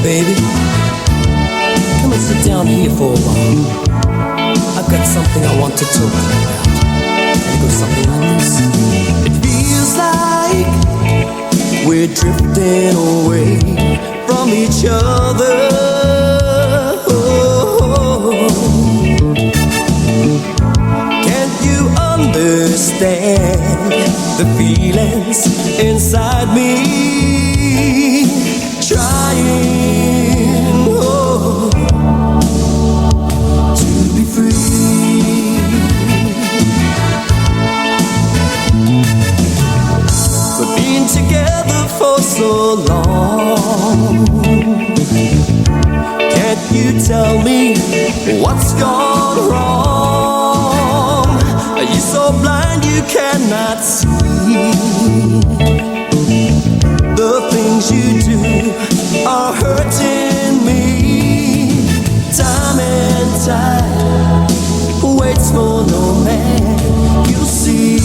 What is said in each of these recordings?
Baby, come and sit down here for a while. I've got something I want to talk to you about. And it goes something like this. It feels like we're drifting away from each other. Can't you understand the feelings inside me? Trying to be free, we've been together for so long. Can't you tell me what's gone wrong? Are you so blind you cannot see? The things you do are hurting me. Time and tide waits for no man, you see.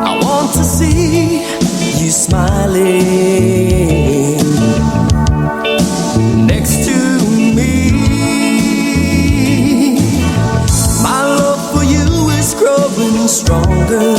I want to see you smiling next to me. My love for you is growing stronger.